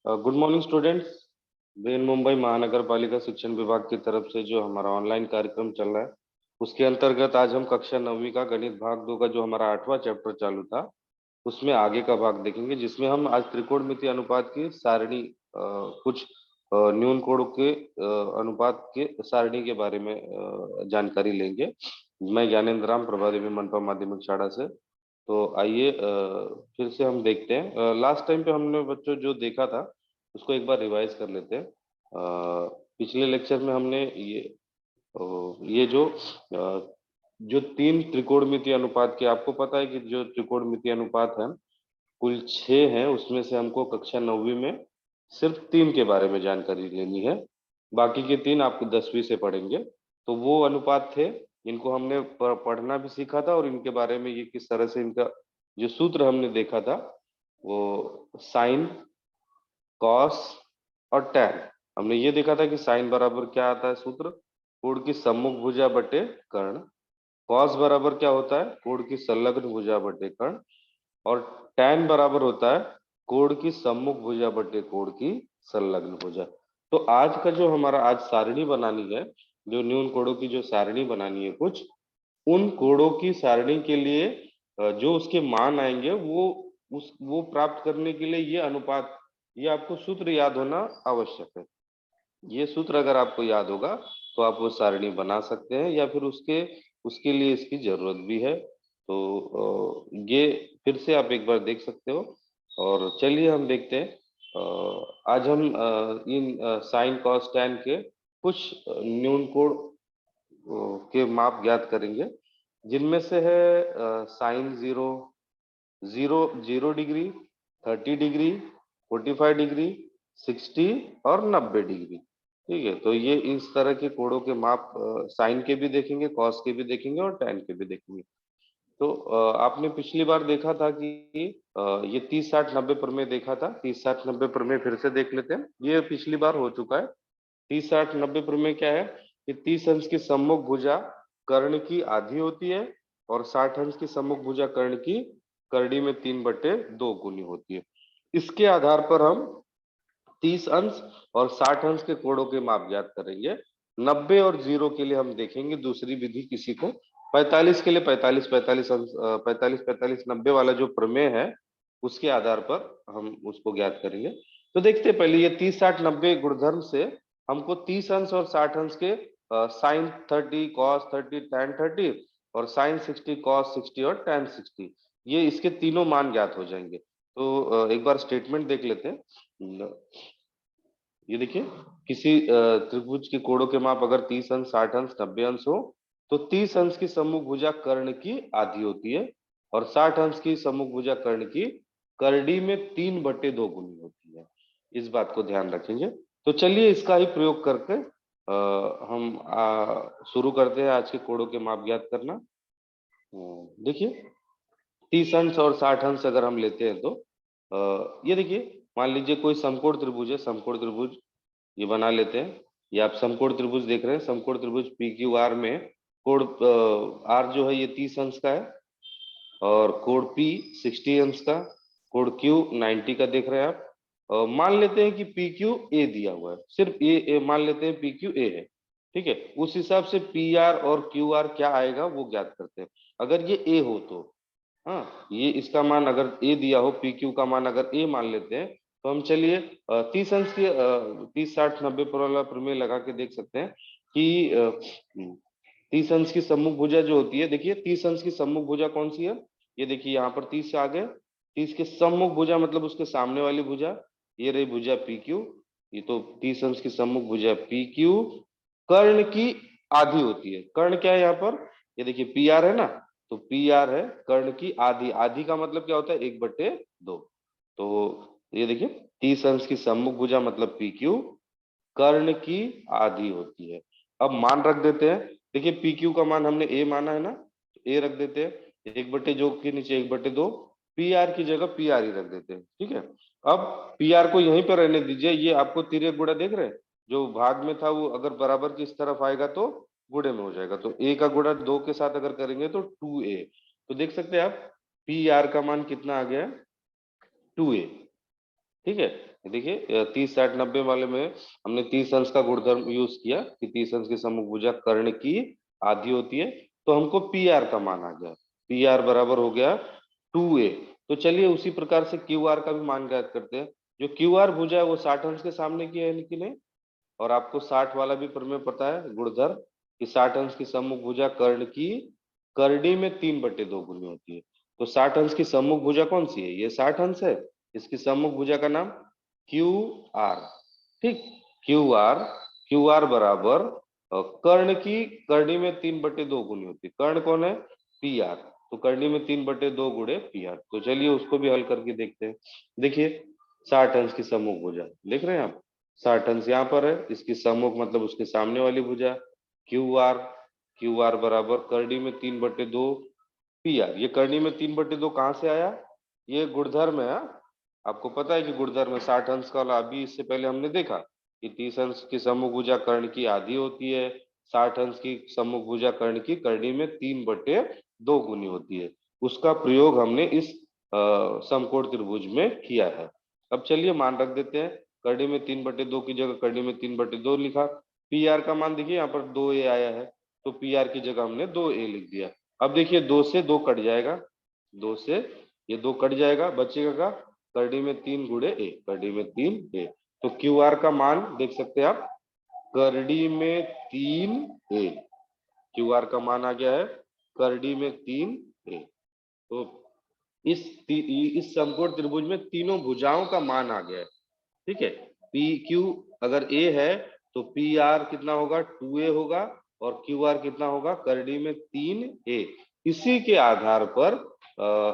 Good morning students. Brain Mumbai महानगर पालिका शिक्षण विभाग की तरफ से जो हमारा ऑनलाइन कार्यक्रम चल रहा है उसके अंतर्गत आज हम कक्षा 9वीं का गणित भाग 2 का जो हमारा 8वां चैप्टर चालू था उसमें आगे का भाग देखेंगे, जिसमें हम आज त्रिकोणमितीय अनुपात की सारणी कुछ न्यून कोणों के अनुपात के सारणी के बारे में जानकारी लेंगे। मैं ज्ञानेंद्र राम, प्रभा देवी मनपा माध्यमिक शाला से। तो आइए फिर से हम देखते हैं। लास्ट टाइम पे हमने बच्चों जो देखा था उसको एक बार रिवाइज कर लेते हैं। पिछले लेक्चर में हमने ये जो तीन त्रिकोणमितीय अनुपात के, आपको पता है कि जो त्रिकोणमितीय अनुपात है कुल 6 हैं, उसमें से हमको कक्षा 9वीं में सिर्फ 3 के बारे में जानकारी लेनी है। बाकी के 3 आपको 10वीं से पढ़ेंगे। तो वो अनुपात थे, इनको हमने पढ़ना भी सीखा था और इनके बारे में ये किस तरह से इनका जो सूत्र हमने देखा था वो साइन, कॉस और टैन। हमने ये देखा था कि साइन बराबर क्या आता है सूत्र, कोण की सम्मुख भुजा बटे कर्ण। कॉस बराबर क्या होता है, कोण की संलग्न भुजा बटे कर्ण। और टैन बराबर होता है कोण की सम्मुख भुजा बटे कोण की संलग्न भुजा। तो आज का जो हमारा आज सारणी बनानी है, जो न्यून कोणों की जो सारणी बनानी है, कुछ उन कोणों की सारणी के लिए जो उसके मान आएंगे वो प्राप्त करने के लिए ये अनुपात, ये आपको सूत्र याद होना आवश्यक है। ये सूत्र अगर आपको याद होगा तो आप वो सारणी बना सकते हैं, या फिर उसके उसके लिए इसकी जरूरत भी है। तो ये फिर से आप एक बार देख सकते हो। और चलिए हम देखते हैं। आज हम इन साइन कॉस टैन के कुछ न्यून कोण के माप ज्ञात करेंगे, जिनमें से है sine zero, zero zero degree, 30 degree, 45 degree, 60 और 90 डिग्री। ठीक है, तो ये इस तरह के कोणों के माप साइन के भी देखेंगे, कॉस के भी देखेंगे और टैन के भी देखेंगे। तो आपने पिछली बार देखा था कि ये 30 60 90 प्रमेय देखा था। 30 60 90 प्रमेय फिर से देख लेते हैं, ये पिछली बार हो चुका है। 30 60 90 प्रमेय क्या है कि 30 अंश की सम्मुख भुजा कर्ण की आधी होती है और 60 अंश की सम्मुख भुजा कर्ण की करड़ी में 3/2 गुनी होती है। इसके आधार पर हम 30 अंश और 60 अंश के कोणों के माप ज्ञात करेंगे। 90 और 0 के लिए हम देखेंगे दूसरी विधि किसी को। 45 के लिए 45 45 अंश 45 45 90 वाला जो प्रमेय है उसके आधार पर हम उसको ज्ञात करेंगे। तो देखते हैं पहले ये 30 60 90 गुणधर्म से हमको 30 अंश और 60 अंश के साइन 30, कॉस 30, टैन 30 और साइन 60, कॉस 60 और टैन 60, ये इसके तीनों मान ज्ञात हो जाएंगे। तो एक बार स्टेटमेंट देख लेते हैं। ये देखिए, किसी त्रिभुज के कोणों के माप अगर 30 अंश, 60 अंश, 90 अंश हो तो 30 अंश की सम्मुख भुजा कर्ण की आधी होती है और 60 अंश की सम्मुख भुजा कर्ण की करड़ी में 3/2 गुनी होती है। इस बात को ध्यान रखेंगे। तो चलिए इसका ही प्रयोग करके हम शुरू करते हैं आज के कोणों के माप ज्ञात करना। देखिए, 30 अंश और 60 अंश अगर हम लेते हैं तो ये देखिए, मान लीजिए कोई समकोण त्रिभुज है, समकोण त्रिभुज ये बना लेते हैं। ये आप समकोण त्रिभुज देख रहे हैं, समकोण त्रिभुज पी क्यू आर में कोण आर जो है ये 30 अंश का है और कोण पी 60 अंश का, कोण क्यू 90 का देख रहे हैं आप। मान लेते हैं कि पी क्यू ए दिया हुआ है, सिर्फ ए मान लेते हैं पी क्यू ए है। ठीक है, उस हिसाब से पी आर और क्यू आर क्या आएगा वो ज्ञात करते हैं। अगर ये ए हो तो, हाँ, ये इसका मान अगर ए दिया हो, पी क्यू का मान अगर ए मान लेते हैं तो हम चलिए 30 अंश की 30 60 90 पर वाला प्रमेय लगा के देख सकते हैं कि 30 अंश की सम्मुख भुजा जो होती है, देखिए 30 अंश की सम्मुख भुजा कौन सी है, ये देखिए यहाँ पर 30 आ गए। 30 के सम्मुख भुजा मतलब उसके सामने वाली भुजा, ये रही भुजा पी क्यू। ये तो 30 अंश की सम्मुख भुजा पी क्यू कर्ण की आधी होती है। कर्ण क्या है यहाँ पर, ये देखिए पी आर है ना, तो पी आर है कर्ण की आधी। आधी का मतलब क्या होता है, 1/2। तो ये देखिए 30 अंश की सम्मुख भुजा मतलब पी क्यू कर्ण की आधी होती है। अब मान रख देते हैं। देखिए पी क्यू का मान हमने ए माना है ना, तो ए रख देते हैं, 1/2 के नीचे 1/2, पी आर की जगह पी आर ही रख देते हैं। ठीक है, अब पी आर को यहीं पर रहने दीजिए। ये आपको तिर्यक गुणा देख रहे हैं, जो भाग में था वो अगर बराबर की इस तरफ आएगा तो गुणे में हो जाएगा। तो ए का गुणा 2 के साथ अगर करेंगे तो 2a। तो देख सकते हैं आप पी आर का मान कितना आ गया, 2a। ठीक है, देखिए 30 60 90 वाले में हमने 30 अंश का गुणधर्म यूज किया कि 30 अंश की सम्मुख भुजा कर्ण की आधी होती है, तो हमको पी आर का मान आ गया। पी आर बराबर हो गया 2a। तो चलिए उसी प्रकार से क्यू आर का भी मान ज्ञात करते हैं। जो क्यू आर भुजा है वो 60 अंश के सामने की है कि नहीं, और आपको 60 वाला भी प्रमेय पता है गुणधर्म कि 60 अंश की सम्मुख भुजा कर्ण की करड़ी में 3/2 गुनी होती है। तो 60 अंश की सम्मुख भुजा कौन सी है, ये 60 अंश है, इसकी सम्मुख भुजा का नाम क्यू आर। ठीक, क्यू आर, क्यू आर बराबर कर्ण की करड़ी में 3/2 गुनी होती है। कर्ण कौन है, पी आर। तो करड़ी में 3/2 गुणे पी आर। तो चलिए उसको भी हल करके देखते हैं। देखिए 60 अंश की सम्मुख भुजा देख रहे हैं आप, 60 अंश यहाँ पर है, इसकी सम्मुख मतलब उसके सामने वाली भुजा क्यू आर। क्यू आर बराबर करड़ी में 3/2 पी आर। ये करड़ी में 3/2 कहाँ से आया, ये गुणधर्म है हाँ? आपको पता है कि गुणधर्म है 60 अंश का वाला, अभी इससे पहले हमने देखा कि 30 अंश की सम्मुख भुजा कर्ण की आधी होती है, 60 अंश की सम्मुख भुजा कर्ण की करड़ी में 3/2 गुनी होती है। उसका प्रयोग हमने इस समकोण त्रिभुज में किया है। अब चलिए मान रख देते हैं, करड़ी में 3/2 की जगह करड़ी में 3/2 लिखा। पी आर का मान देखिए यहाँ पर 2a आया है, तो पी आर की जगह हमने 2a लिख दिया। अब देखिए 2 से 2 कट जाएगा, 2 से ये 2 कट जाएगा, बचेगा का करड़ी में 3 गुणे ए, करड़ी में 3 ए। तो क्यू आर का मान देख सकते हैं आप, करड़ी में 3 ए। क्यू आर का मान आ गया है करड़ी में 3 ए। तो इस समकोण त्रिभुज में तीनों भुजाओं का मान आ गया है। ठीक है, पी क्यू अगर ए है तो पी आर कितना होगा 2a होगा, और क्यू आर कितना होगा करड़ी में 3a। इसी के आधार पर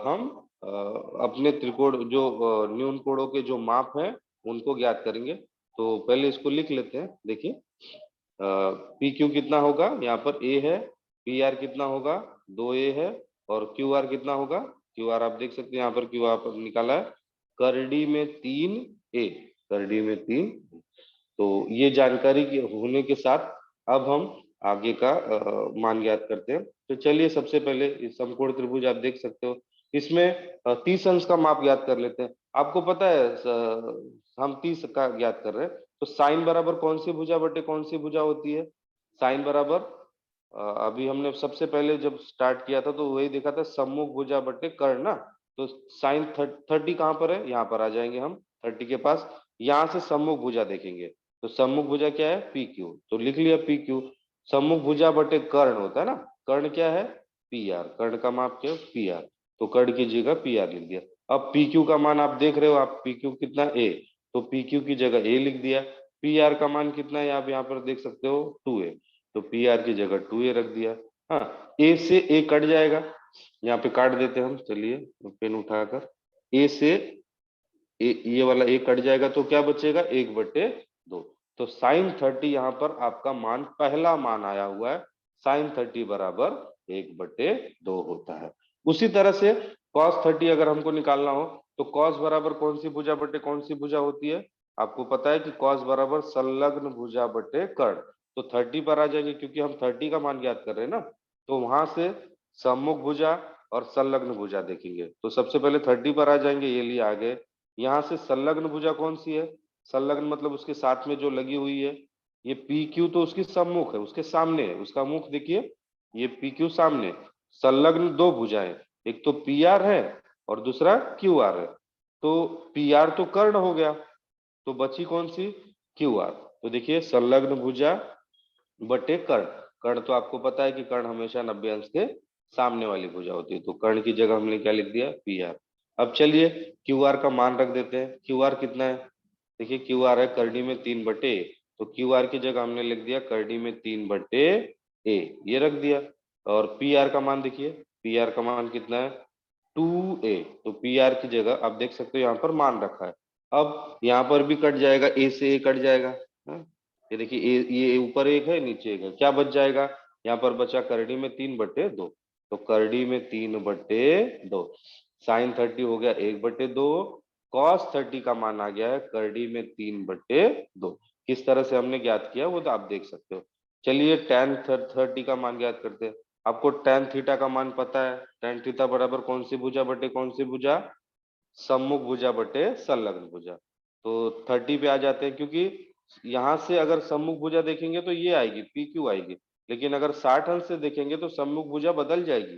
हम अपने त्रिकोण जो न्यून कोणों के जो माप हैं उनको ज्ञात करेंगे। तो पहले इसको लिख लेते हैं। देखिए पी क्यू कितना होगा, यहाँ पर ए है, पी आर कितना होगा 2a है, और क्यू आर कितना होगा, क्यू आर आप देख सकते हैं यहाँ पर क्यू आर पर निकाला है करड़ी में 3a, करड़ी में 3। तो ये जानकारी के होने के साथ अब हम आगे का मान ज्ञात करते हैं। तो चलिए सबसे पहले इस समकोण त्रिभुज आप देख सकते हो, इसमें 30 अंश का माप ज्ञात कर लेते हैं। आपको पता है हम 30 का ज्ञात कर रहे हैं, तो साइन बराबर कौन सी भुजा बटे कौन सी भुजा होती है, साइन बराबर अभी हमने सबसे पहले जब स्टार्ट किया था तो वही देखा था सम्मुख भुजा बटे कर्ण ना। तो साइन 30 कहाँ पर है, यहाँ पर आ जाएंगे हम 30 के पास, यहाँ से सम्मुख भुजा देखेंगे। तो सम्मुख भुजा क्या है पी क्यू, तो लिख लिया पी क्यू। सम्मुख भुजा बटे कर्ण होता है ना, कर्ण क्या है पी आर, कर्ण का माप क्या है पी आर। तो कर्ण की जगह पी आर लिख दिया। अब पी क्यू का मान आप देख रहे हो, आप पी क्यू कितना ए, तो पी क्यू की जगह ए लिख दिया। पी आर का मान कितना है आप यहाँ पर देख सकते हो 2a, तो पी आर की जगह 2a रख दिया। हाँ, ए से ए कट जाएगा, यहाँ पे काट देते हैं हम, चलिए पेन उठाकर, ए से ये वाला एक कट जाएगा तो क्या बचेगा 1/2। तो साइन 30 यहाँ पर आपका मान पहला मान आया हुआ है, साइन 30 बराबर 1/2 होता है। उसी तरह से कॉस 30 अगर हमको निकालना हो तो कॉस बराबर कौन सी भुजा बटे कौन सी भुजा होती है, आपको पता है कि कॉस बराबर संलग्न भुजा बटे कर्ण। तो 30 पर आ जाएंगे क्योंकि हम 30 का मान ज्ञात कर रहे हैं ना, तो वहां से सम्मुख भुजा और संलग्न भुजा देखेंगे। तो सबसे पहले 30 पर आ जाएंगे, ये लिए आगे, यहाँ से संलग्न भुजा कौन सी है, संलग्न मतलब उसके साथ में जो लगी हुई है, ये पी क्यू तो उसकी सम्मुख है, उसके सामने है, उसका मुख देखिए, ये पी क्यू सामने। संलग्न दो भुजाएं, एक तो पी आर है और दूसरा क्यू आर है। तो पी आर तो कर्ण हो गया, तो बची कौन सी क्यू आर। तो देखिए संलग्न भुजा बटे कर्ण, कर्ण तो आपको पता है कि कर्ण हमेशा 90 अंश के सामने वाली भुजा होती है, तो कर्ण की जगह हमने क्या लिख दिया पी आर। अब चलिए क्यू आर का मान रख देते हैं, क्यू आर कितना है, देखिए क्यू आर है करड़ी में 3/, तो क्यू आर की जगह हमने लिख दिया करड़ी में 3/a, ये रख दिया। और पी आर का मान देखिए, पी आर का मान कितना है 2a, तो पी आर की जगह आप देख सकते हो यहाँ पर मान रखा है। अब यहाँ पर भी कट जाएगा, ए से ए कट जाएगा, हाँ? ये देखिए ये ऊपर एक है नीचे एक है, क्या बच जाएगा, यहाँ पर बचा करड़ी में 3/2, तो करड़ी में 3/2, साइन 30 हो गया 1/2, कॉस 30 का मान आ गया है करड़ी में 3/2। किस तरह से हमने ज्ञात किया वो तो आप देख सकते हो। चलिए टेन 30 का मान ज्ञात करते हैं। आपको टेन थीटा का मान पता है, टेन थीटा बराबर कौन सी भुजा बटे कौन सी भुजा, सम्मुख भुजा बटे संलग्न भुजा। तो 30 पे आ जाते हैं, क्योंकि यहाँ से अगर सम्मुख भुजा देखेंगे तो ये आएगी, पी क्यू आएगी, लेकिन अगर 60 अंश से देखेंगे तो सम्मुख भुजा बदल जाएगी,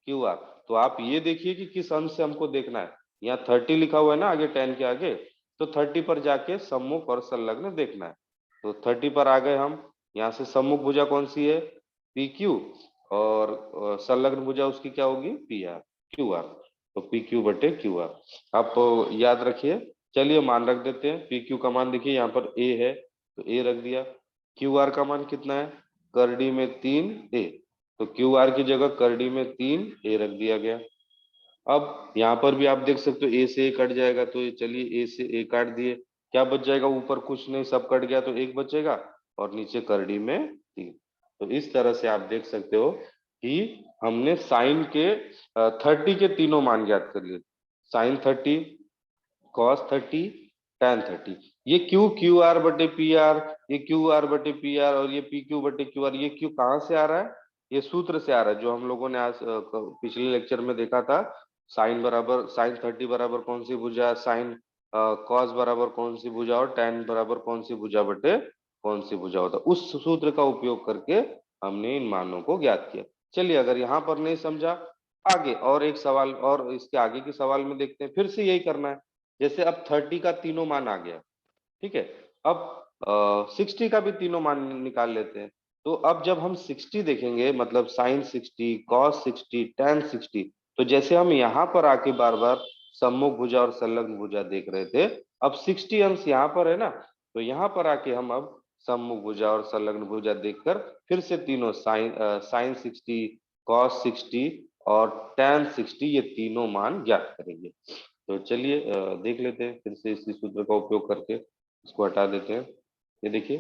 क्यू आर। तो आप ये देखिए कि किस अंश से हमको देखना है। यहाँ 30 लिखा हुआ है ना आगे, 10 के आगे, तो 30 पर जाके सम्मुख और संलग्न देखना है। तो 30 पर आ गए हम। यहाँ से सम्मुख भुजा कौन सी है, पी क्यू, और संलग्न भुजा उसकी क्या होगी, पी आर, क्यू आर। तो पी क्यू बटे क्यू आर, आप याद रखिए। चलिए मान रख देते हैं। पी क्यू का मान देखिए यहाँ पर ए है, तो ए रख दिया। क्यू आर का मान कितना है, करडी में 3 ए, तो क्यू आर की जगह करडी में 3 ए रख दिया गया। अब यहाँ पर भी आप देख सकते हो ए से ए कट जाएगा, तो ये चलिए ए से ए काट दिए, क्या बच जाएगा, ऊपर कुछ नहीं, सब कट गया, तो एक बचेगा, और नीचे करडी में 3। तो इस तरह से आप देख सकते हो कि हमने साइन के 30 के तीनों मान ज्ञात कर लिए। Sine 30, cos 30, tan 30। ये क्यू क्यू आर बटे पी आर, ये क्यू आर बटे पी आर, और ये पी क्यू बटे क्यू आर, ये क्यू कहाँ से आ रहा है, ये सूत्र से आ रहा है जो हम लोगों ने आज पिछले लेक्चर में देखा था। साइन बराबर, साइन 30 बराबर कौन सी भुजा, साइन कॉस बराबर कौन सी भुजा, और tan बराबर कौन सी भुजा बटे कौन सी भुजा होता है। उस सूत्र का उपयोग करके हमने इन मानों को ज्ञात किया। चलिए, अगर यहाँ पर नहीं समझा, आगे और एक सवाल, और इसके आगे के सवाल में देखते हैं, फिर से यही करना है। जैसे अब 30 का तीनों मान आ गया, ठीक है। अब 60 का भी तीनों मान निकाल लेते हैं। तो अब जब हम 60 देखेंगे, मतलब साइन 60, कॉस 60, tan 60, तो जैसे हम यहाँ पर आके बार बार सम्मुख भुजा और संलग्न भुजा देख रहे थे, अब 60 अंश यहाँ पर है ना, तो यहाँ पर आके हम अब सम्मुख भुजा और संलग्न भुजा देखकर फिर से तीनों साइन 60, कॉस 60 और tan 60, ये तीनों मान ज्ञात करेंगे। तो चलिए देख लेते हैं फिर से इसी सूत्र का उपयोग करके। इसको हटा देते हैं। ये देखिए,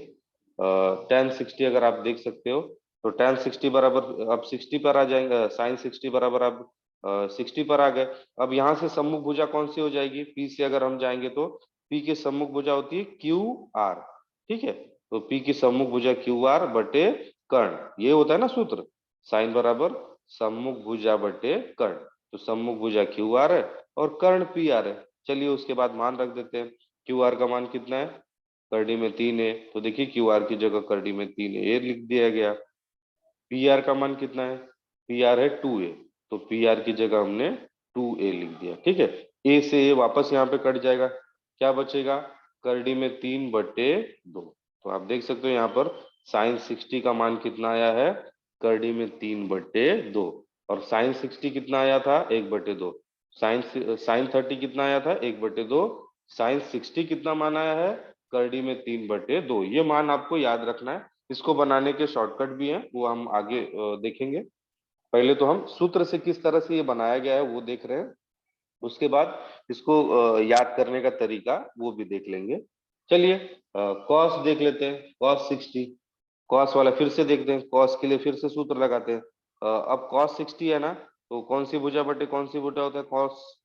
tan 60 अगर आप देख सकते हो, तो tan 60 बराबर, अब 60 पर आ जाएंगे, साइन 60 बराबर अब 60 पर आ गए। अब यहाँ से सम्मुख भुजा कौन सी हो जाएगी, पी से अगर हम जाएंगे तो पी की सम्मुख भुजा होती है क्यू आर, ठीक है। तो पी की सम्मुख भुजा क्यू आर बटे कर्ण, ये होता है ना सूत्र, साइन बराबर सम्मुख भुजा बटे कर्ण। तो सम्मुख भुजा क्यू आर है और कर्ण पी आर है। चलिए उसके बाद मान रख देते हैं। क्यू आर का मान कितना है, करडी में 3 है, तो देखिए क्यू आर की जगह करडी में 3 ए लिख दिया गया। पी आर का मान कितना है, पी आर है 2 ए, तो पी आर की जगह हमने 2 ए लिख दिया, ठीक है। ए से ए वापस यहाँ पे कट जाएगा, क्या बचेगा, करडी में 3 बटे 2। तो आप देख सकते हो यहाँ पर साइन 60 का मान कितना आया है, करडी में 3 बटे 2, और साइन 60 कितना आया था, 1/2। साइन साइन 30 कितना आया था, 1/2। साइन 60 कितना मान आया है, करडी में 3/2। ये मान आपको याद रखना है। इसको बनाने के शॉर्टकट भी हैं, वो हम आगे देखेंगे। पहले तो हम सूत्र से किस तरह से ये बनाया गया है वो देख रहे हैं, उसके बाद इसको याद करने का तरीका वो भी देख लेंगे। चलिए कॉस देख लेते हैं, कॉस 60, कॉस वाला फिर से देखते हैं, कॉस के लिए फिर से सूत्र लगाते हैं। अब कॉस 60 है ना, तो कौन सी भुजा बटे कौन सी भुजा होता है, कॉस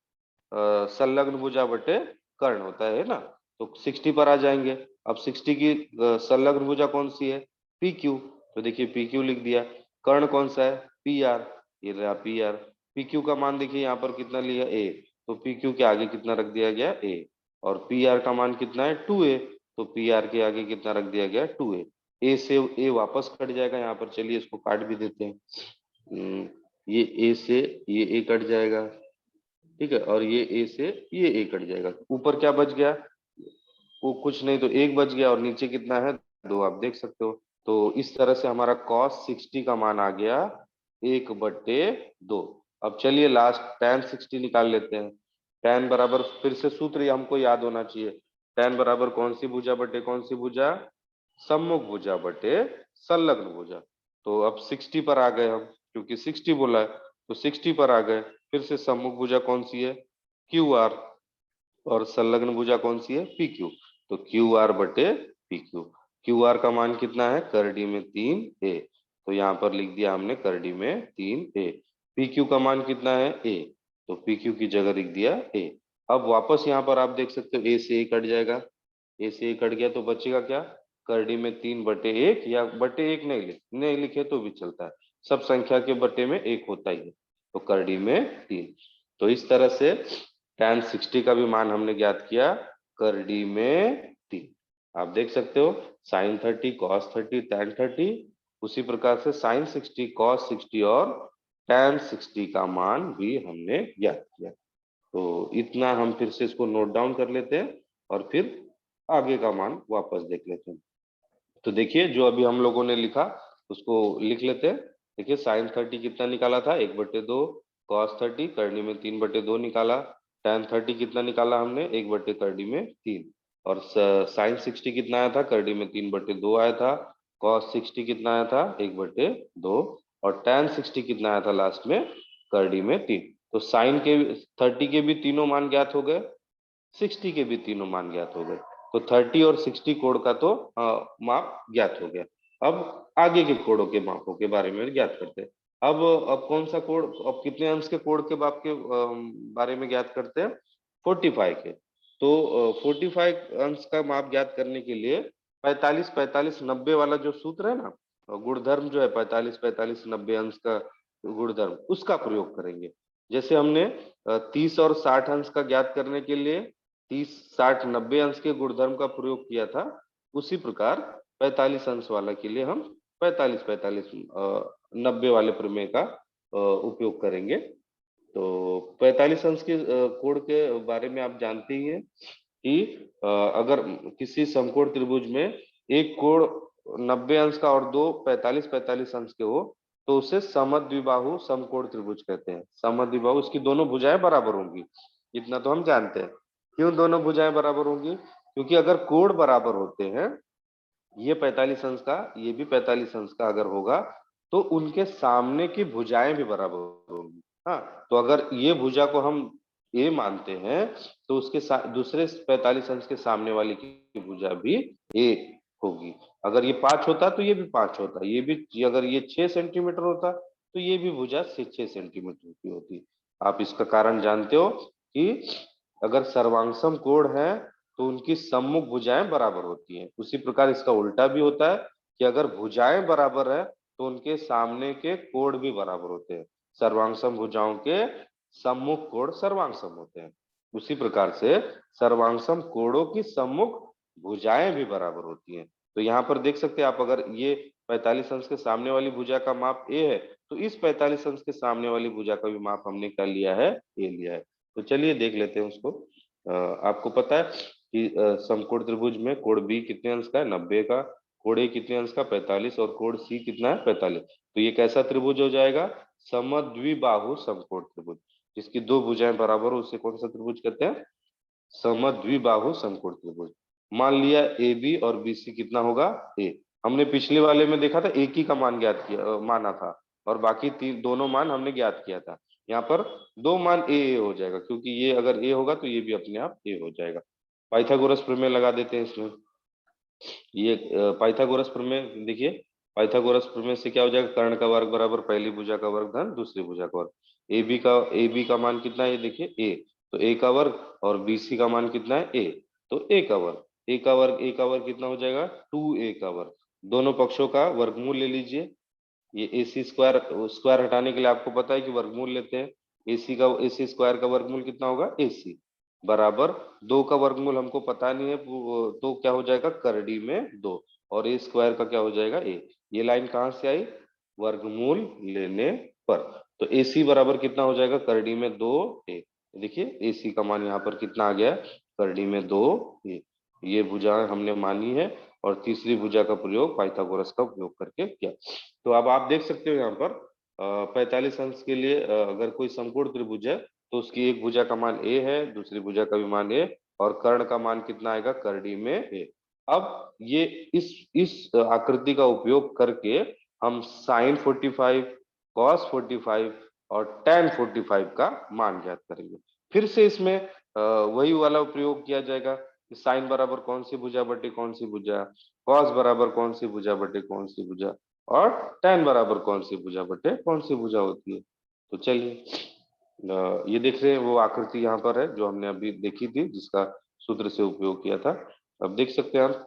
संलग्न भुजा बटे कर्ण होता है ना। तो 60 पर आ जाएंगे। अब 60 की संलग्न भुजा कौन सी है, पी क्यू, तो देखिए पी क्यू लिख दिया। कर्ण कौन सा है, पी आर, ये रहा पी आर। पी क्यू का मान देखिए यहाँ पर कितना लिया, ए, तो पी क्यू के आगे कितना रख दिया गया, ए। और पी आर का मान कितना है, 2 ए, तो पी आर के आगे कितना रख दिया गया, 2 ए से ए वापस कट जाएगा यहाँ पर, चलिए इसको काट भी देते हैं। ये ए से ये ए कट जाएगा, ठीक है, और ये ए से ये ए कट जाएगा। ऊपर क्या बच गया, वो कुछ नहीं, तो एक बच गया, और नीचे कितना है, 2, आप देख सकते हो। तो इस तरह से हमारा कॉस 60 का मान आ गया 1/2। अब चलिए लास्ट tan 60 निकाल लेते हैं। tan बराबर, फिर से सूत्र ये हमको याद होना चाहिए, tan बराबर कौन सी भुजा बटे कौन सी भुजा, सम्मुख भुजा बटे संलग्न भुजा। तो अब 60 पर आ गए हम, क्योंकि 60 बोला है, तो 60 पर आ गए। फिर से सम्मुख भुजा कौन सी है, क्यू आर, और संलग्न भुजा कौन सी है, पी क्यू, तो क्यू आर बटे पी क्यू। क्यू आर का मान कितना है, करडी में 3 ए, तो यहाँ पर लिख दिया हमने करडी में 3 ए। पी क्यू का मान कितना है, ए, तो पी क्यू की जगह लिख दिया ए। अब वापस यहाँ पर आप देख सकते हो ए से ए कट जाएगा, ए से ए कट गया, तो बचेगा क्या, करडी में 3/1, या बटे 1 नहीं लिखे तो भी चलता है, सब संख्या के बटे में 1 होता ही है, तो करडी में 3। तो इस तरह से tan 60 का भी मान हमने ज्ञात किया, करडी में 3। आप देख सकते हो साइन 30, कॉस 30, tan 30। उसी प्रकार से साइन 60, कॉस 60 और tan 60 का मान भी हमने ज्ञात किया। तो इतना हम फिर से इसको नोट डाउन कर लेते हैं और फिर आगे का मान वापस देख लेते हैं। तो देखिए जो अभी हम लोगों ने लिखा उसको लिख लेते हैं। देखिए साइन 30 कितना निकाला था, 1/2। कॉस 30 करनी में 3/2 निकाला। tan 30 कितना निकाला हमने, 1/, करनी में 3। और साइन 60 कितना आया था, करनी में 3/2 आया था। कॉस 60 कितना आया था, 1/2। और tan 60 कितना आया था लास्ट में, करनी में 3। तो साइन के 30 के भी तीनों मान ज्ञात हो गए, 60 के भी तीनों मान ज्ञात हो गए। तो 30 और 60 कोण का तो माप ज्ञात हो गया। अब आगे के कोणों के मापों के बारे में ज्ञात करते हैं। अब कौन सा कोण, अब कितने अंश के कोण के माप के बारे में ज्ञात करते हैं, 45 के। तो 45 अंश का माप ज्ञात करने के लिए 45 45 90 वाला जो सूत्र है ना, गुणधर्म जो है 45 45 90 अंश का गुणधर्म, उसका प्रयोग करेंगे। जैसे हमने 30 और 60 अंश का ज्ञात करने के लिए 30 60 90 अंश के गुणधर्म का प्रयोग किया था, उसी प्रकार 45 अंश वाला के लिए हम 45 45 90 वाले प्रमेय का उपयोग करेंगे। तो 45 अंश के कोण के बारे में आप जानते ही हैं कि अगर किसी समकोण त्रिभुज में एक कोण 90 अंश का और दो 45 45 अंश के हो तो उसे समद्विबाहु समकोण त्रिभुज कहते हैं। समद्विबाहु, इसकी दोनों भुजाएं बराबर होंगी, इतना तो हम जानते हैं। क्यों दोनों भुजाएं बराबर होंगी, क्योंकि अगर कोण बराबर होते हैं, ये 45 अंश का ये भी 45 अंश का अगर होगा तो उनके सामने की भुजाएं भी बराबर होंगी। हाँ, तो अगर ये भुजा को हम ए मानते हैं तो उसके दूसरे 45 अंश के सामने वाली की भुजा भी ए होगी। अगर ये 5 होता तो ये भी 5 होता, ये भी अगर ये 6 सेंटीमीटर होता तो ये भी भुजा 6 सेंटीमीटर की होती। आप इसका कारण जानते हो कि अगर सर्वांगसम कोण है तो उनकी सम्मुख भुजाएं बराबर होती हैं। उसी प्रकार इसका उल्टा भी होता है कि अगर भुजाएं बराबर है तो उनके सामने के कोण भी बराबर होते हैं। सर्वांगसम भुजाओं के सम्मुख कोण सर्वांगसम होते हैं। उसी प्रकार से सर्वांगसम कोणों की सम्मुख भुजाएं भी बराबर होती हैं। तो यहाँ पर देख सकते हैं आप, अगर ये 45 अंश के सामने वाली भुजा का माप ए है तो इस 45 अंश के सामने वाली भुजा का भी माप हमने क्या लिया है, ए लिया है। तो चलिए देख लेते हैं उसको। आपको पता है कि समकोण त्रिभुज में कोण बी कितने अंश का है, 90 का। कोण ए कितने अंश का, 45। और कोण सी कितना है, 45। तो ये कैसा त्रिभुज हो जाएगा, समद्विबाहु समकोण त्रिभुज। जिसकी दो भुजाएं बराबर हो उसे कौन सा त्रिभुज कहते हैं, समद्विबाहु समकोण त्रिभुज। मान लिया ए बी और बी सी कितना होगा, ए। हमने पिछले वाले में देखा था एक ही का मान ज्ञात किया माना था और बाकी तीन दोनों मान हमने ज्ञात किया था। यहाँ पर दो मान ए हो जाएगा, क्योंकि ये अगर ए होगा तो ये भी अपने आप ए हो जाएगा। पाइथागोरस प्रमेय लगा देते हैं इसमें। ये पाइथागोरस प्रमेय देखिए, पाइथागोरस प्रमेय से क्या हो जाएगा, कर्ण का वर्ग बराबर पहली भुजा का वर्ग धन दूसरी भुजा का वर्ग। ए बी का मान कितना है, ये देखिए ए, तो ए का वर्ग। और बी सी का मान कितना है, ए, तो ए का वर्ग। ए का वर्ग कितना हो जाएगा, 2a का वर्ग। दोनों पक्षों का वर्गमूल ले लीजिए। ये ए सी स्क्वायर, स्क्वायर हटाने के लिए आपको पता है कि वर्गमूल लेते हैं। ए सी स्क्वायर का वर्गमूल कितना होगा, ए सी बराबर 2 का वर्गमूल हमको पता नहीं है, तो क्या हो जाएगा, करड़ी में 2। और ए स्क्वायर का क्या हो जाएगा, ए। ये लाइन कहाँ से आई, वर्गमूल लेने पर। तो ए सी बराबर कितना हो जाएगा, करड़ी में 2 ए। देखिए ए सी का मान यहाँ पर कितना आ गया, करड़ी में 2 ए। ये भुजा हमने मानी है और तीसरी भुजा का प्रयोग पाइथागोरस का उपयोग करके किया। तो अब आप देख सकते हो यहाँ पर 45 अंश के लिए अगर कोई समकोण त्रिभुज है तो उसकी एक भुजा का मान ए है, दूसरी भुजा का भी मान ए, और कर्ण का मान कितना आएगा, करड़ी में ए। अब ये इस आकृति का उपयोग करके हम साइन 45, कॉस 45 और tan 45 का मान ज्ञात करेंगे। फिर से इसमें वही वाला प्रयोग किया जाएगा कि साइन बराबर कौन सी भुजा बटे कौन सी भुजा, कॉस बराबर कौन सी भुजा बटे कौन सी भुजा, और tan बराबर कौन सी भुजा बटे कौन सी भुजा होती है। तो चलिए ये देख रहे हैं वो आकृति यहाँ पर है जो हमने अभी देखी थी, जिसका सूत्र से उपयोग किया था। अब देख सकते हैं हम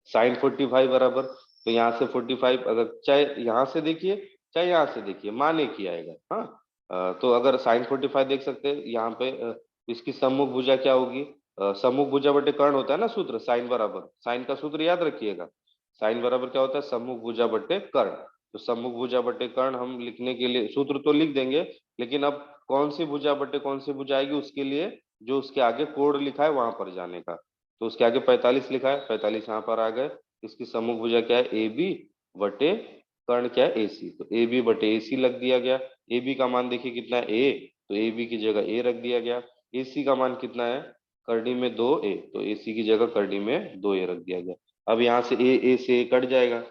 साइन 45 बराबर, तो यहाँ से 45 अगर चाहे यहाँ से देखिए चाहे यहाँ से देखिए मान एक ही आएगा। हाँ, तो अगर साइन 45 देख सकते हैं यहाँ पे इसकी सम्मुख भुजा क्या होगी, सम्मुख भुजा बटे कर्ण होता है ना सूत्र, साइन बराबर, साइन का सूत्र याद रखिएगा, साइन बराबर क्या होता है, सम्मुख भुजा बटे कर्ण। तो सम्मुख भुजा बटे कर्ण हम लिखने के लिए सूत्र तो लिख देंगे, लेकिन अब कौन सी भुजा बटे कौन सी भुजा आएगी उसके लिए जो उसके आगे कोण लिखा है वहां पर जाने का। तो उसके आगे 45 लिखा है, 45 यहाँ पर आ गए। इसकी सम्मुख भुजा क्या है, ए बी बटे कर्ण क्या है, ए सी। तो ए बी बटे ए सी लग दिया गया। ए बी का मान देखिए कितना है, ए, तो ए बी की जगह ए रख दिया गया। ए सी का मान कितना है, करनी में 2a, तो ए सी की जगह करनी में 2a रख दिया गया। अब यहाँ से ए से a कट जाएगा,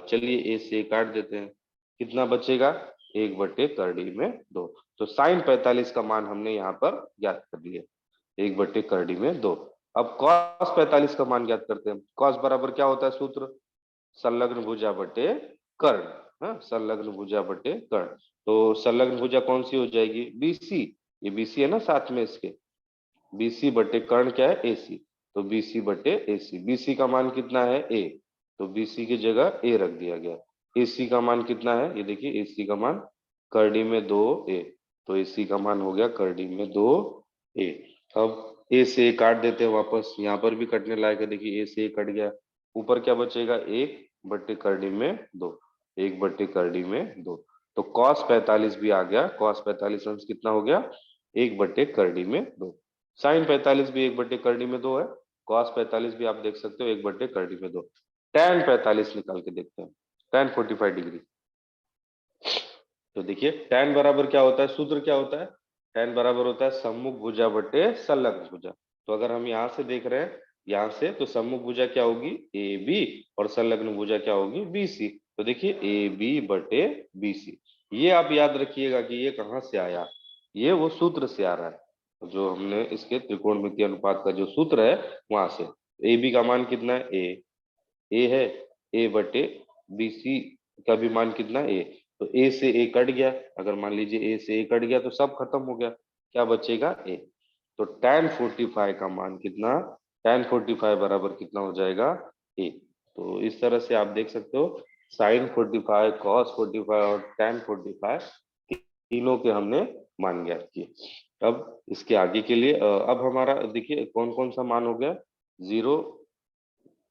चलिए ए से a काट देते हैं, कितना बचेगा, 1/2। तो साइन 45 का मान हमने यहाँ पर ज्ञात कर लिया, 1/2। अब कॉस 45 का मान ज्ञात करते हैं। कॉस बराबर क्या होता है सूत्र, संलग्न भुजा बटे कर्ण। हाँ, संलग्न भुजा बटे कर्ण। तो संलग्न भुजा कौन सी हो जाएगी, बीसी, ये बीसी है ना साथ में इसके, बीसी बटे कर्ण क्या है, एसी। तो बीसी बटे एसी, बीसी का मान कितना है, ए, तो बीसी की जगह ए रख दिया गया। एसी का मान कितना है, ये देखिए एसी का मान करड़ी में 2a, तो एसी का मान हो गया करड़ी में 2a। अब ए से ए काट देते हैं वापस, यहाँ पर भी कटने लायक है, देखिए ए से ए कट गया, ऊपर क्या बचेगा, 1/2, 1/2। तो कॉस 45 भी आ गया, कॉस 45 अंश कितना हो गया, 1/2। साइन 45 भी 1/2 है, कॉस 45 भी आप देख सकते हो 1/2। टैन 45 निकाल के देखते हैं, टैन 45 डिग्री। तो देखिए टैन बराबर क्या होता है, सूत्र क्या होता है, टैन बराबर होता है सम्मुख भुजा बटे संलग्न भुजा। तो अगर हम यहाँ से देख रहे हैं, यहाँ से, तो सम्मुख भुजा क्या होगी, ए बी, और संलग्न भुजा क्या होगी, बी सी। तो देखिए ए बी बटे बी सी, ये आप याद रखिएगा कि ये कहाँ से आया, ये वो सूत्र से आ रहा है जो हमने इसके त्रिकोणमितीय अनुपात का जो सूत्र है वहां से। ए बी का मान कितना है, ए है, ए बटे बी सी का भी मान कितना है, ए। तो ए से ए कट गया, अगर मान लीजिए ए से ए कट गया तो सब खत्म हो गया, क्या बचेगा, ए। तो tan 45 का मान कितना, tan 45 बराबर कितना हो जाएगा, ए। तो इस तरह से आप देख सकते हो sin 45, cos 45 और tan 45 तीनों के हमने मान ज्ञात किए। अब इसके आगे के लिए अब हमारा देखिए कौन कौन सा मान हो गया, 0,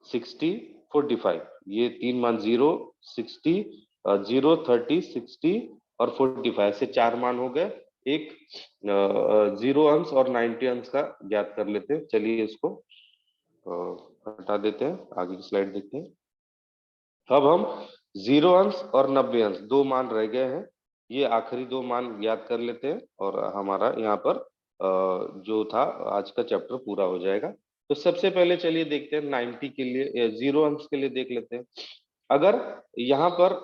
60, 45, ये तीन मान 0, 60, 0, 30, 60 और 45 ऐसे चार मान हो गए। एक 0 अंश और 90 अंश का ज्ञात कर लेते हैं, चलिए इसको हटा देते हैं, आगे की स्लाइड देखते हैं। अब हम 0 अंश और 90 अंश दो मान रह गए हैं, ये आखिरी दो मान ज्ञात कर लेते हैं और हमारा यहाँ पर जो था आज का चैप्टर पूरा हो जाएगा। तो सबसे पहले चलिए देखते हैं 90 के लिए, 0 अंश के लिए देख लेते हैं। अगर यहाँ पर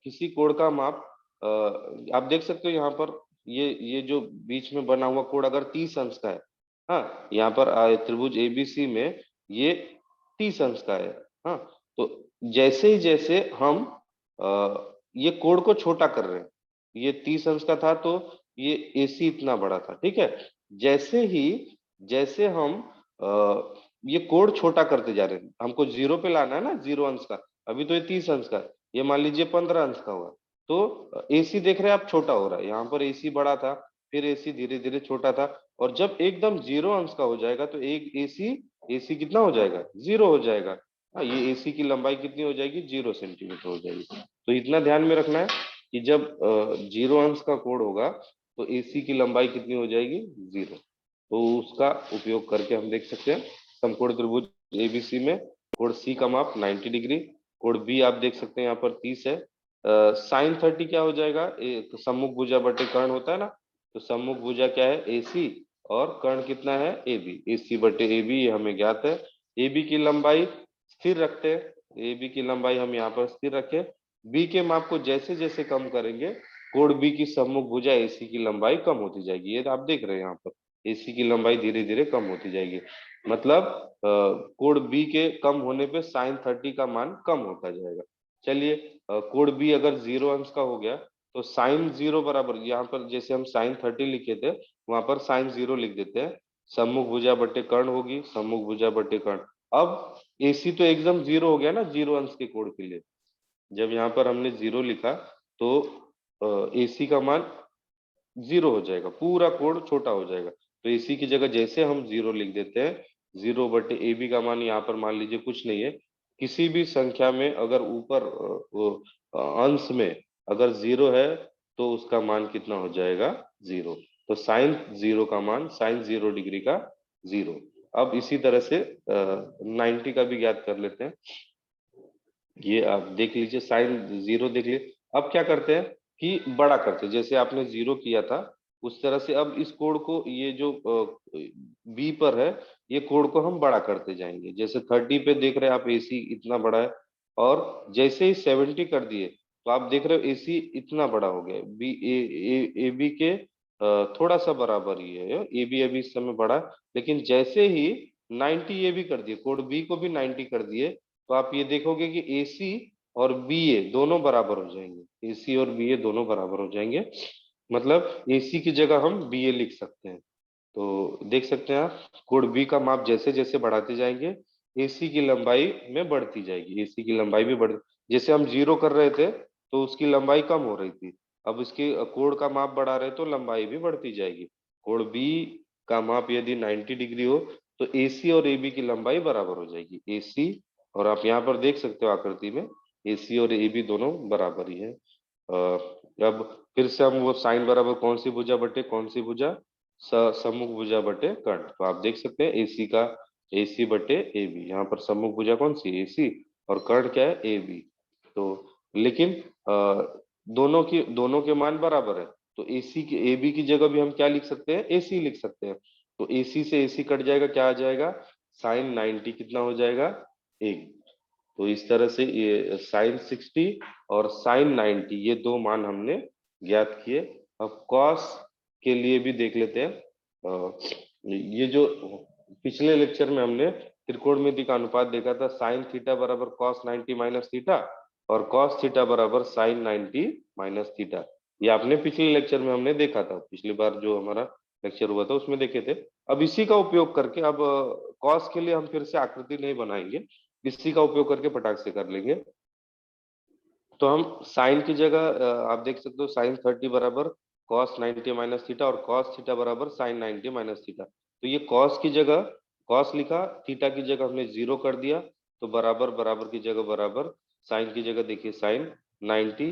किसी कोण का माप आप देख सकते हो, यहाँ पर ये जो बीच में बना हुआ कोण अगर 30 अंश का है, हाँ, यहाँ पर त्रिभुज एबीसी में ये 30 अंश का है, हाँ। तो जैसे हम ये कोण को छोटा कर रहे हैं, ये 30 अंश का था तो ये एसी इतना बड़ा था, ठीक है। जैसे हम ये कोण छोटा करते जा रहे हैं, हमको 0 पे लाना है ना, 0 अंश का, अभी तो ये 30 अंश का, ये मान लीजिए 15 अंश का हुआ, तो एसी देख रहे हैं आप छोटा हो रहा है, यहाँ पर एसी बड़ा था, फिर एसी धीरे धीरे छोटा था, और जब एकदम 0 अंश का हो जाएगा तो एक एसी कितना हो जाएगा, 0 हो जाएगा। हाँ, ये एसी की लंबाई कितनी हो जाएगी, 0 सेंटीमीटर हो जाएगी। तो इतना ध्यान में रखना है कि जब 0 अंश का कोण होगा तो एसी की लंबाई कितनी हो जाएगी, 0। तो उसका उपयोग करके हम देख सकते हैं समकोण त्रिभुज एबीसी में कोण सी का माप 90 डिग्री, कोण बी आप देख सकते हैं यहाँ पर 30 है। साइन 30 क्या हो जाएगा, सम्मुख भुजा बटे कर्ण होता है ना, तो सम्मुख भुजा क्या है, एसी, और कर्ण कितना है, ए बी, एसी बटे ए बी, ये हमें ज्ञात है। ए बी की लंबाई स्थिर रखते हैं, ए बी की लंबाई हम यहाँ पर स्थिर रखें, बी के माप को जैसे जैसे कम करेंगे कोण बी की सम्मुख भुजा एसी की लंबाई कम होती जाएगी, ये आप देख रहे हैं यहाँ पर एसी की लंबाई धीरे धीरे कम होती जाएगी। मतलब कोण बी के कम होने पे साइन 30 का मान कम होता जाएगा। चलिए कोण बी अगर 0 अंश का हो गया तो साइन 0 बराबर, यहाँ पर जैसे हम साइन 30 लिखे थे वहां पर साइन 0 लिख देते हैं, सम्मुख भुजा बटे कर्ण होगी, सम्मुख भुजा बटे कर्ण। अब एसी तो एकदम 0 हो गया ना 0 अंश के कोण के लिए, जब यहाँ पर हमने 0 लिखा तो एसी का मान 0 हो जाएगा, पूरा कोण छोटा हो जाएगा। तो AC की जगह जैसे हम 0 लिख देते हैं, 0/AB का मान यहाँ पर मान लीजिए कुछ नहीं है, किसी भी संख्या में अगर ऊपर अंश में अगर 0 है तो उसका मान कितना हो जाएगा, 0। तो साइन 0 का मान, साइन 0 डिग्री का 0। अब इसी तरह से 90 का भी ज्ञात कर लेते हैं। ये आप देख लीजिए, साइन 0 देख लीजिए। अब क्या करते हैं कि बड़ा करते हैं, जैसे आपने 0 किया था उस तरह से अब इस कोण को, ये जो बी पर है, ये कोण को हम बड़ा करते जाएंगे। जैसे 30 पे देख रहे हैं आप AC इतना बड़ा है, और जैसे ही 70 कर दिए तो आप देख रहे हो AC इतना बड़ा हो गया। बी ए बी के थोड़ा सा बराबर ही है। ए बी अभी इस समय बड़ा है, लेकिन जैसे ही 90 ये भी कर दिए, कोण बी को भी 90 कर दिए, तो आप ये देखोगे कि AC और BA दोनों बराबर हो जाएंगे। AC और BA दोनों बराबर हो जाएंगे, मतलब AC की जगह हम BA लिख सकते हैं। तो देख सकते हैं आप, कोण बी का माप जैसे जैसे बढ़ाते जाएंगे, AC की लंबाई में बढ़ती जाएगी। AC की लंबाई भी बढ़, जैसे हम 0 कर रहे थे तो उसकी लंबाई कम हो रही थी, अब इसके कोण का माप बढ़ा रहे तो लंबाई भी बढ़ती जाएगी। कोण बी का माप यदि 90 डिग्री हो तो AC और AB की लंबाई बराबर हो जाएगी। AC, और आप यहाँ पर देख सकते हो आकृति में, AC और AB दोनों बराबर ही है। अब फिर से हम वो साइन बराबर कौन सी भुजा बटे कौन सी भुजा, सम्मुख भुजा बटे कर्ण। तो आप देख सकते हैं AC का, AC बटे AB, यहाँ पर सम्मुख भुजा कौन सी, AC, और कर्ण क्या है, AB। तो लेकिन दोनों के मान बराबर है, तो AC की, AB की जगह भी हम क्या लिख सकते हैं, AC लिख सकते हैं। तो AC से AC कट जाएगा, क्या आ जाएगा, साइन 90 कितना हो जाएगा, 1। तो इस तरह से ये साइन 60 और साइन 90 ये दो मान हमने ज्ञात किए। अब कॉस के लिए भी देख लेते हैं। ये जो पिछले लेक्चर में हमने त्रिकोणमिति का अनुपात देखा था, साइन थीटा बराबर कॉस 90 माइनस थीटा, और कॉस थीटा बराबर साइन 90 माइनस थीटा। ये आपने पिछले लेक्चर में हमने देखा था, पिछली बार जो हमारा लेक्चर हुआ था उसमें देखे थे। अब इसी का उपयोग करके, अब कॉस के लिए हम फिर से आकृति नहीं बनाएंगे, इसी का उपयोग करके फटाक से कर लेंगे। तो हम साइन की जगह आप देख सकते हो साइन 30 बराबर कॉस 90 माइनस थीटा, और कॉस थीटा बराबर साइन 90 माइनस थीटा। तो ये कॉस की जगह कॉस लिखा, थीटा की जगह हमने 0 कर दिया, तो बराबर बराबर की जगह बराबर, साइन की जगह देखिए साइन 90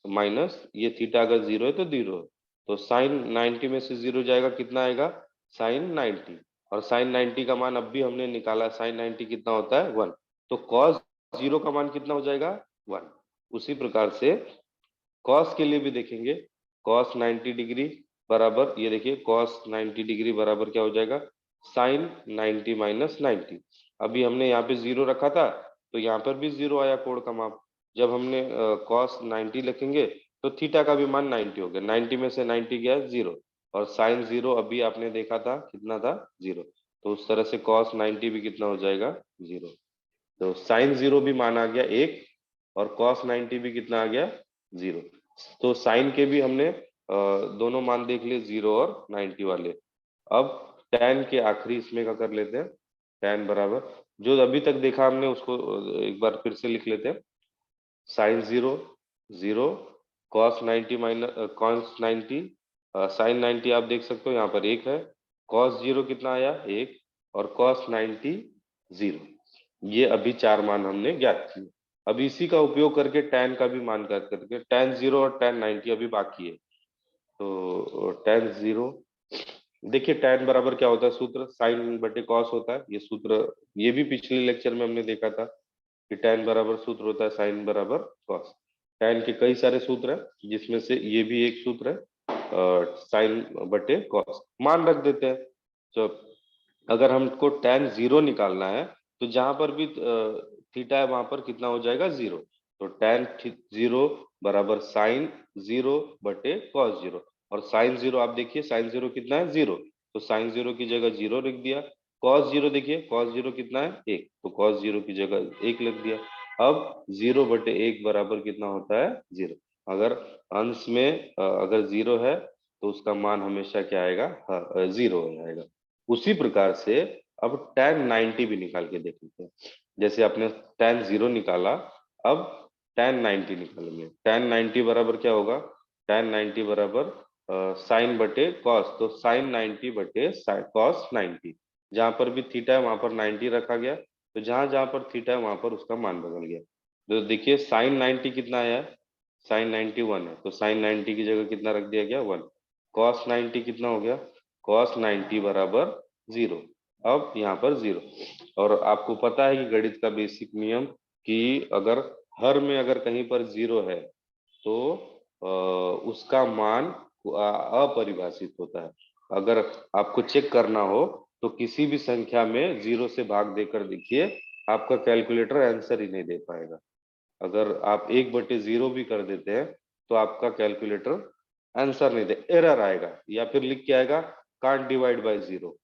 माइनस, ये थीटा अगर 0 है तो 0 है, तो साइन 90 में से 0 जाएगा, कितना आएगा, साइन 90। और साइन 90 का मान अब भी हमने निकाला, साइन 90 कितना होता है, 1। तो कॉस 0 का मान कितना हो जाएगा, 1। उसी प्रकार से कॉस के लिए भी देखेंगे, कॉस 90 डिग्री बराबर, ये देखिए कॉस 90 डिग्री बराबर क्या हो जाएगा, साइन 90 माइनस 90। अभी हमने यहाँ पे 0 रखा था तो यहाँ पर भी 0 आया कोण का माप। जब हमने कॉस 90 लिखेंगे तो थीटा का भी मान 90 हो गया, 90 में से 90 गया 0, और साइन 0 अभी आपने देखा था कितना था, 0। तो उस तरह से कॉस 90 भी कितना हो जाएगा, 0। तो साइन 0 भी मान आ गया 1, और कॉस 90 भी कितना आ गया, 0। तो साइन के भी हमने दोनों मान देख लिए, 0 और 90 वाले। अब tan के आखिरी इसमें का कर लेते हैं। tan बराबर, जो अभी तक देखा हमने उसको एक बार फिर से लिख लेते हैं। Sine 0 0, cos 90 minus cos 90, sine 90 आप देख सकते हो यहाँ पर 1 है, कॉस 0 कितना आया, 1, और कॉस 90 0। ये अभी चार मान हमने ज्ञात किए। अब इसी का उपयोग करके tan का भी मान ज्ञात करके, tan 0 और tan 90 अभी बाकी है। तो tan 0, देखिए tan बराबर क्या होता है, सूत्र साइन बटे कॉस होता है, ये सूत्र ये भी पिछले लेक्चर में हमने देखा था कि tan बराबर सूत्र होता है साइन बराबर कॉस। tan के कई सारे सूत्र हैं, जिसमें से ये भी एक सूत्र है, साइन बटे कॉस। मान रख देते हैं, तो अगर हमको tan 0 निकालना है तो जहां पर भी थीटा है वहां पर कितना हो जाएगा, 0। तो tan 0 बराबर साइन 0 बटे कॉस 0, और साइन 0 आप देखिए साइन 0 कितना है, 0, तो साइन 0 की जगह 0 लिख दिया। कॉस 0 देखिए कॉस 0 कितना है, 1, तो कॉस 0 की जगह 1 लिख दिया। अब 0 बटे 1 बराबर कितना होता है, 0। अगर अंश में अगर 0 है तो उसका मान हमेशा क्या आएगा, 0 हो जाएगा। उसी प्रकार से अब tan 90 भी निकाल के देख लेते हैं। जैसे आपने tan 0 निकाला, अब tan 90 निकालेंगे। tan 90 बराबर क्या होगा, tan 90 बराबर साइन बटे कॉस, तो साइन 90 बटे कॉस 90। जहां पर भी थीटा है वहां पर 90 रखा गया, तो जहां जहां पर थीटा है वहां पर उसका मान बदल गया। तो देखिए साइन 90 कितना आया है, साइन 90 1 है, तो साइन 90 की जगह कितना रख दिया गया 1। कॉस 90 कितना हो गया, कॉस 90 बराबर 0। अब यहाँ पर 0। और आपको पता है कि गणित का बेसिक नियम कि अगर हर में अगर कहीं पर 0 है तो उसका मान अपरिभाषित होता है। अगर आपको चेक करना हो तो किसी भी संख्या में 0 से भाग देकर देखिए, आपका कैलकुलेटर आंसर ही नहीं दे पाएगा। अगर आप 1/0 भी कर देते हैं तो आपका कैलकुलेटर आंसर नहीं दे, एरर आएगा या फिर लिख के आएगा कांट डिवाइड बाय 0।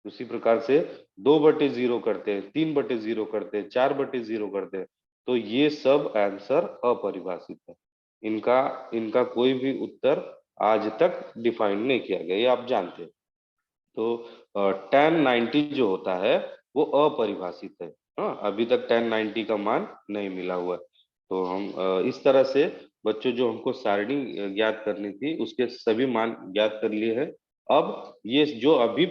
उसी प्रकार से 2/0 करते हैं, 3/0 करते हैं, 4/0 करते हैं, तो ये सब आंसर अपरिभाषित है। इनका इनका कोई भी उत्तर आज तक डिफाइन नहीं किया गया, ये आप जानते हैं। तो tan 90 जो होता है वो अपरिभाषित है। हाँ, अभी तक tan 90 का मान नहीं मिला हुआ है। तो हम इस तरह से बच्चों जो हमको सारणी ज्ञात करनी थी उसके सभी मान ज्ञात कर लिए हैं। अब ये जो अभी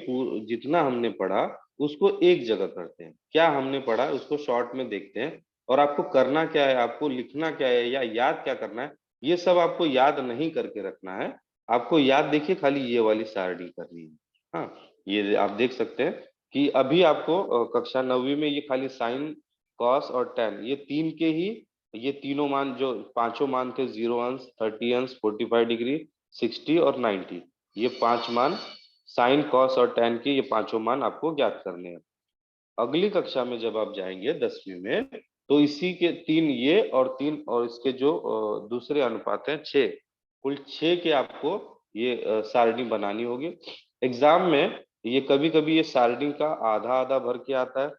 जितना हमने पढ़ा उसको एक जगह करते हैं। क्या हमने पढ़ा उसको शॉर्ट में देखते हैं, और आपको करना क्या है, आपको लिखना क्या है या याद क्या करना है, ये सब आपको याद नहीं करके रखना है। आपको याद देखिए खाली ये वाली सारणी करनी है। हाँ, ये आप देख सकते हैं कि अभी आपको कक्षा 9वीं में ये खाली साइन कॉस और टेन, ये तीन के ही, ये तीनों मान जो पांचों मान थे, 0 अंश, 30 अंश, 45 डिग्री, 60 और 90, ये पांच मान साइन कॉस और टेन के, ये पांचों मान आपको ज्ञात करने हैं। अगली कक्षा में जब आप जाएंगे 10वीं में, तो इसी के तीन ये और तीन और इसके जो दूसरे अनुपात हैं 6, कुल 6 के आपको ये सारणी बनानी होगी। एग्जाम में ये कभी कभी ये सारणी का आधा आधा भर के आता है,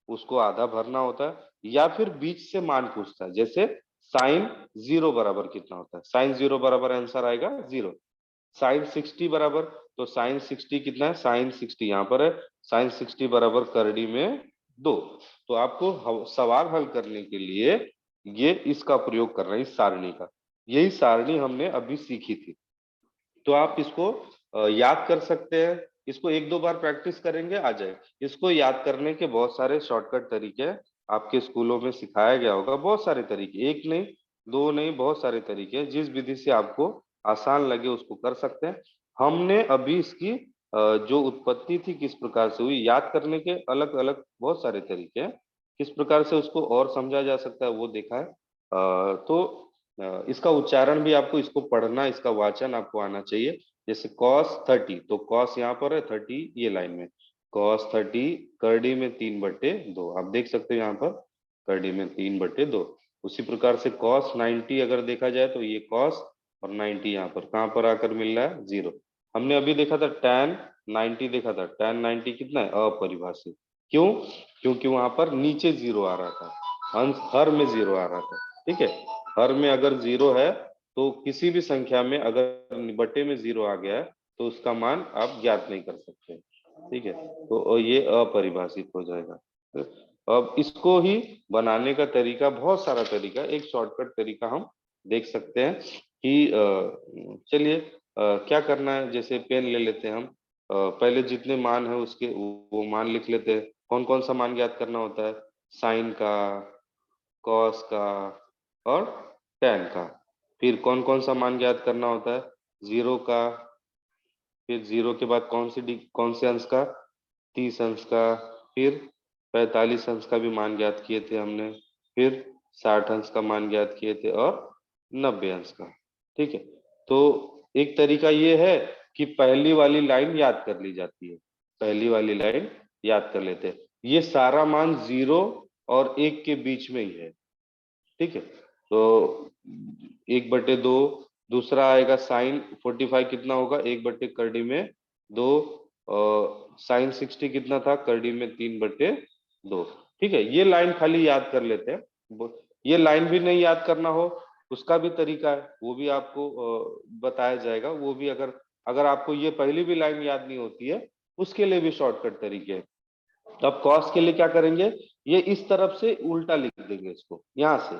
उसको आधा भरना होता है, या फिर बीच से मान पूछता है। जैसे साइन 0 बराबर कितना होता है, साइन 0 बराबर आंसर आएगा 0। साइन 60 बराबर, तो साइन 60 कितना है, साइन 60 यहाँ पर है, साइन 60 बराबर करड़ी में 2। तो आपको सवाल हल करने के लिए ये इसका प्रयोग कर रहे हैं, इस सारणी का। यही सारणी हमने अभी सीखी थी। तो आप इसको याद कर सकते हैं, इसको एक दो बार प्रैक्टिस करेंगे आ जाए। इसको याद करने के बहुत सारे शॉर्टकट तरीके हैं, आपके स्कूलों में सिखाया गया होगा, बहुत सारे तरीके, एक नहीं दो नहीं, बहुत सारे तरीके हैं। जिस विधि से आपको आसान लगे उसको कर सकते हैं। हमने अभी इसकी जो उत्पत्ति थी किस प्रकार से हुई, याद करने के अलग अलग बहुत सारे तरीके हैं, किस प्रकार से उसको और समझा जा सकता है वो देखा है। तो इसका उच्चारण भी आपको, इसको पढ़ना, इसका वाचन आपको आना चाहिए। जैसे cos 30, तो cos यहाँ पर है, 30 ये लाइन में, cos 30 करड़ी में 3/2, आप देख सकते हो यहाँ पर करड़ी में 3/2। उसी प्रकार से cos 90 अगर देखा जाए तो ये cos और 90 यहाँ पर कहाँ पर आकर मिल रहा है 0। हमने अभी देखा था tan 90, देखा था tan 90 कितना है, अपरिभाषित। क्यों, क्योंकि वहां पर नीचे 0 आ रहा था, अंश हर में 0 आ रहा था। ठीक है, हर में अगर 0 है तो किसी भी संख्या में अगर बटे में 0 आ गया है तो उसका मान आप ज्ञात नहीं कर सकते। ठीक है, तो ये अपरिभाषित हो जाएगा। अब इसको ही बनाने का तरीका, बहुत सारा तरीका, एक शॉर्टकट तरीका हम देख सकते हैं कि चलिए क्या करना है। जैसे पेन ले लेते हैं हम, पहले जितने मान है उसके वो मान लिख लेते हैं। कौन कौन सा मान ज्ञात करना होता है, साइन का, कॉस का और टेन का। फिर कौन कौन सा मान ज्ञात करना होता है, 0 का, फिर 0 के बाद कौन से अंश का, 30 अंश का, फिर 45 अंश का भी मान ज्ञात किए थे हमने, फिर 60 अंश का मान ज्ञात किए थे और 90 अंश का। ठीक है, तो एक तरीका ये है कि पहली वाली लाइन याद कर ली जाती है, पहली वाली लाइन याद कर लेते हैं। ये सारा मान 0 और 1 के बीच में ही है। ठीक है, तो 1/2, दूसरा आएगा साइन 45 कितना होगा, 1/करड़ी में 2, साइन 60 कितना था, करड़ी में 3/2। ठीक है, ये लाइन खाली याद कर लेते हैं। ये लाइन भी नहीं याद करना हो उसका भी तरीका है, वो भी आपको बताया जाएगा। वो भी अगर अगर आपको ये पहली भी लाइन याद नहीं होती है उसके लिए भी शॉर्टकट तरीके हैं। तो अब कॉस के लिए क्या करेंगे, ये इस तरफ से उल्टा लिख देंगे इसको यहाँ से,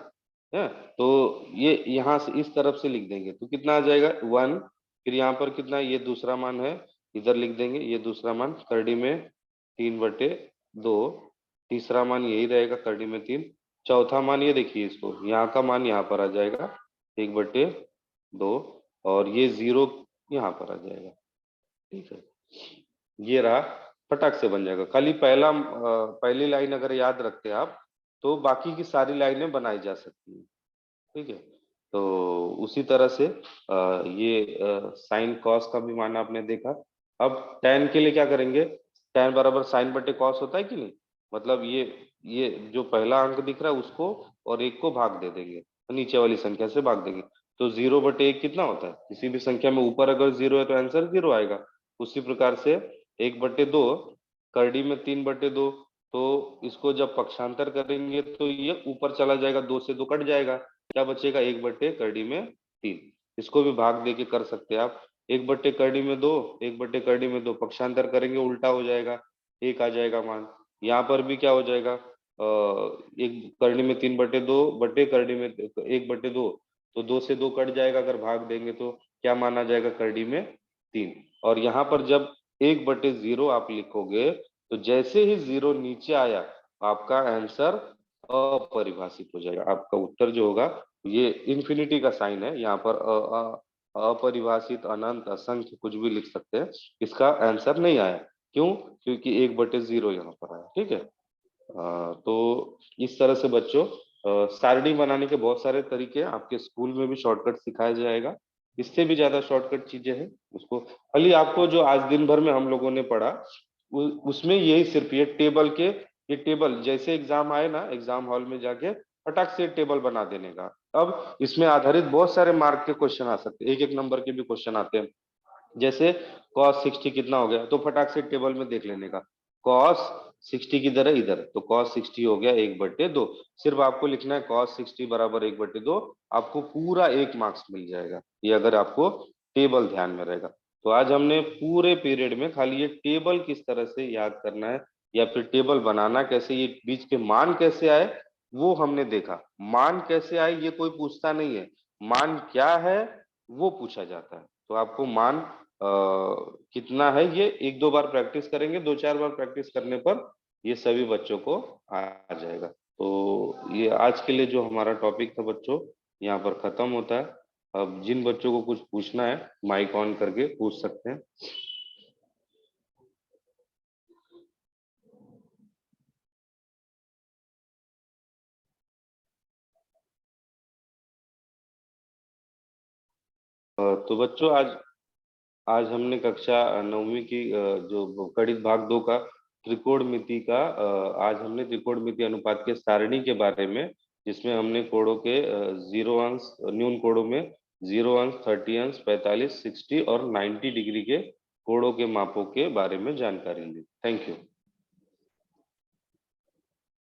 है, तो ये यहाँ से इस तरफ से लिख देंगे तो कितना आ जाएगा 1 फिर यहाँ पर कितना, ये दूसरा मान है, इधर लिख देंगे ये दूसरा मान करड़ी में 3/2, तीसरा मान यही रहेगा करड़ी में 3, चौथा मान ये देखिए, इसको यहाँ का मान यहाँ पर आ जाएगा 1/2, और ये 0 यहाँ पर आ जाएगा। ठीक है, ये रहा, फटाक से बन जाएगा। खाली पहली लाइन अगर याद रखते हैं आप, तो बाकी की सारी लाइनें बनाई जा सकती हैं। ठीक है, तो उसी तरह से ये साइन कॉस का भी मान आपने देखा। अब tan के लिए क्या करेंगे, tan बराबर साइन बटे कॉस होता है कि नहीं, मतलब ये जो पहला अंक दिख रहा है उसको और एक को भाग दे देंगे, तो नीचे वाली संख्या से भाग देंगे, तो 0/1 कितना होता है, किसी भी संख्या में ऊपर अगर 0 है तो आंसर 0 आएगा। उसी प्रकार से 1/2 करड़ी में 3/2, तो इसको जब पक्षांतर करेंगे तो ये ऊपर चला जाएगा, 2 से 2 कट जाएगा, क्या बचेगा 1/करड़ी में 3। इसको भी भाग दे के कर सकते हैं आप, 1/करड़ी में 2, 1/करड़ी में 2 पक्षांतर करेंगे उल्टा हो जाएगा, 1 आ जाएगा मान। यहाँ पर भी क्या हो जाएगा, एक करड़ी में 3/2 बटे करड़ी में 1/2, तो 2 से 2 कट जाएगा, अगर भाग देंगे तो क्या माना जाएगा करड़ी में 3। और यहाँ पर जब 1/0 आप लिखोगे, तो जैसे ही 0 नीचे आया आपका आंसर अपरिभाषित हो जाएगा, आपका उत्तर जो होगा ये इन्फिनिटी का साइन है, यहाँ पर अपरिभाषित, अनंत, असंख्य कुछ भी लिख सकते हैं, इसका आंसर नहीं आया। क्यों? क्योंकि 1/0 यहाँ पर आया। ठीक है, तो इस तरह से बच्चों सारणी बनाने के बहुत सारे तरीके हैं, आपके स्कूल में भी शॉर्टकट सिखाया जाएगा, इससे भी ज्यादा शॉर्टकट चीजें हैं, उसको खाली आपको जो आज दिन भर में हम लोगों ने पढ़ा उसमें यही सिर्फ ये टेबल जैसे एग्जाम आए ना, एग्जाम हॉल में जाके फटाक से टेबल बना देने का। अब इसमें आधारित बहुत सारे मार्क के क्वेश्चन आ सकते हैं, एक एक नंबर के भी क्वेश्चन आते हैं, जैसे cos 60 कितना हो गया, तो फटाक से टेबल में देख लेने का, cos 60 किधर है, इधर, तो cos 60 हो गया 1/2, सिर्फ आपको लिखना है cos 60 बराबर 1/2, आपको पूरा 1 मार्क्स मिल जाएगा, ये अगर आपको टेबल ध्यान में रहेगा। तो आज हमने पूरे पीरियड में खाली ये टेबल किस तरह से याद करना है, या फिर टेबल बनाना कैसे, ये बीच के मान कैसे आए वो हमने देखा। मान कैसे आए ये कोई पूछता नहीं है, मान क्या है वो पूछा जाता है। तो आपको मान कितना है ये 1-2 बार प्रैक्टिस करेंगे, 2-4 बार प्रैक्टिस करने पर ये सभी बच्चों को आ जाएगा। तो ये आज के लिए जो हमारा टॉपिक था बच्चों, यहाँ पर खत्म होता है। अब जिन बच्चों को कुछ पूछना है माइक ऑन करके पूछ सकते हैं। तो बच्चों आज आज हमने कक्षा 9वीं की जो गणित भाग 2 का त्रिकोणमिति का, आज हमने त्रिकोणमिति अनुपात के सारणी के बारे में, जिसमें हमने कोणों के 0 अंश, न्यून कोणों में 0 अंश, 30 अंश, 45, 60 और 90 डिग्री के कोणों के मापों के बारे में जानकारी ली। Thank you.